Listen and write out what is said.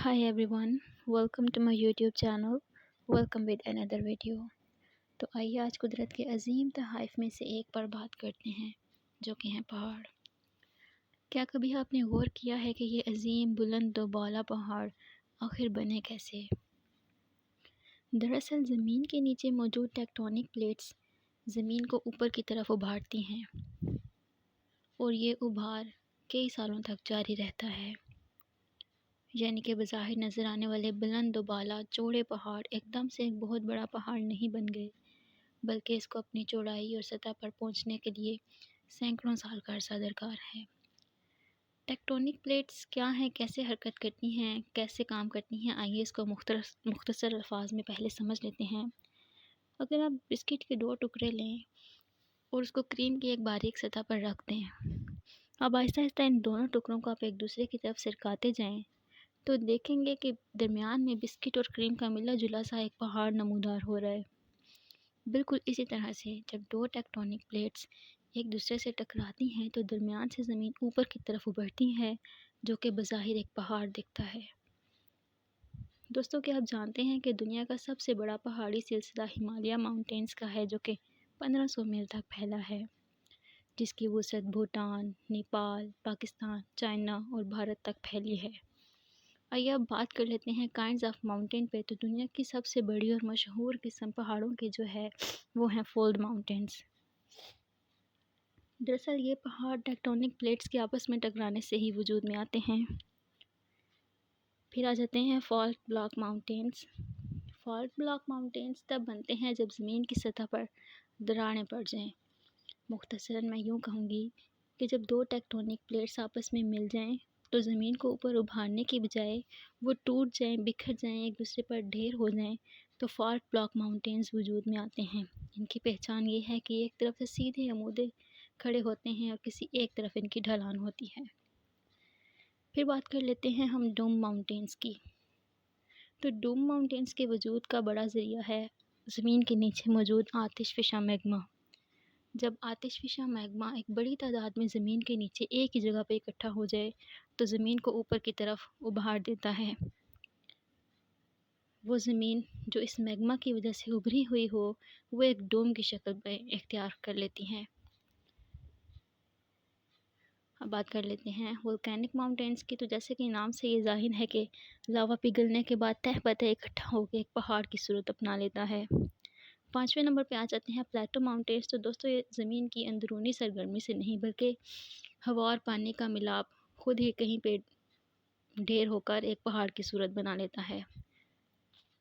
Hi everyone, welcome to my YouTube channel. Welcome with another video. تو آئیے آج قدرت کے عظیم تحائف میں سے ایک پر بات کرتے ہیں جو کہ ہیں پہاڑ۔ کیا کبھی آپ نے غور کیا ہے کہ یہ عظیم بلند و بالا پہاڑ آخر بنے کیسے؟ دراصل زمین کے نیچے موجود ٹیکٹونک پلیٹس زمین کو اوپر کی طرف ابھارتی ہیں اور یہ ابھار کئی سالوں تک جاری رہتا ہے۔ یعنی کہ بظاہر نظر آنے والے بلند و بالا چوڑے پہاڑ ایک دم سے ایک بہت بڑا پہاڑ نہیں بن گئے، بلکہ اس کو اپنی چوڑائی اور سطح پر پہنچنے کے لیے سینکڑوں سال کا عرصہ درکار ہے۔ ٹیکٹونک پلیٹس کیا ہیں، کیسے حرکت کرتی ہیں، کیسے کام کرتی ہیں، آئیے اس کو مختصر الفاظ میں پہلے سمجھ لیتے ہیں۔ اگر آپ بسکٹ کے 2 ٹکڑے لیں اور اس کو کریم کی ایک باریک سطح پر رکھ دیں، اب آہستہ آہستہ ان دونوں ٹکڑوں کو آپ ایک دوسرے کی طرف سرکاتے جائیں تو دیکھیں گے کہ درمیان میں بسکٹ اور کریم کا ملا جلا سا ایک پہاڑ نمودار ہو رہا ہے۔ بالکل اسی طرح سے جب 2 ٹیکٹونک پلیٹس ایک دوسرے سے ٹکراتی ہیں تو درمیان سے زمین اوپر کی طرف ابھرتی ہے، جو کہ بظاہر ایک پہاڑ دکھتا ہے۔ دوستوں، کیا آپ جانتے ہیں کہ دنیا کا سب سے بڑا پہاڑی سلسلہ ہمالیہ ماؤنٹینز کا ہے، جو کہ 1500 میل تک پھیلا ہے، جس کی وسعت بھوٹان، نیپال، پاکستان، چائنا اور بھارت تک پھیلی ہے۔ آئیے اب بات کر لیتے ہیں کائنڈز آف ماؤنٹین پہ۔ تو دنیا کی سب سے بڑی اور مشہور قسم پہاڑوں کی جو ہے وہ ہیں فولڈ ماؤنٹینز۔ دراصل یہ پہاڑ ٹیکٹونک پلیٹس کے آپس میں ٹکرانے سے ہی وجود میں آتے ہیں۔ پھر آ جاتے ہیں fault block mountains. Fault block mountains تب بنتے ہیں جب زمین کی سطح پر دراڑیں پڑ جائیں۔ مختصراً میں یوں کہوں گی کہ جب 2 ٹیکٹونک پلیٹس آپس میں مل جائیں تو زمین کو اوپر ابھارنے کی بجائے وہ ٹوٹ جائیں، بکھر جائیں، ایک دوسرے پر ڈھیر ہو جائیں تو فالٹ بلاک ماؤنٹینز وجود میں آتے ہیں۔ ان کی پہچان یہ ہے کہ ایک طرف سے سیدھے عمودے کھڑے ہوتے ہیں اور کسی ایک طرف ان کی ڈھلان ہوتی ہے۔ پھر بات کر لیتے ہیں ہم ڈوم ماؤنٹینز کی۔ تو ڈوم ماؤنٹینز کے وجود کا بڑا ذریعہ ہے زمین کے نیچے موجود آتش فشاں میگما۔ جب آتش فشاں میگما ایک بڑی تعداد میں زمین کے نیچے ایک ہی جگہ پہ اکٹھا ہو جائے تو زمین کو اوپر کی طرف ابھار دیتا ہے۔ وہ زمین جو اس میگما کی وجہ سے ابھری ہوئی ہو وہ ایک ڈوم کی شکل میں اختیار کر لیتی ہیں۔ اب بات کر لیتے ہیں والکینک ماؤنٹینز کی۔ تو جیسے کہ نام سے یہ ظاہر ہے کہ لاوا پگھلنے کے بعد تہ بتہ اکٹھا ہو کے ایک پہاڑ کی صورت اپنا لیتا ہے۔ 5ویں نمبر پہ آ جاتے ہیں پلیٹو ماؤنٹینز۔ تو دوستو یہ زمین کی اندرونی سرگرمی سے نہیں بلکہ ہوا اور پانی کا ملاپ خود ہی کہیں پہ ڈھیر ہو کر ایک پہاڑ کی صورت بنا لیتا ہے۔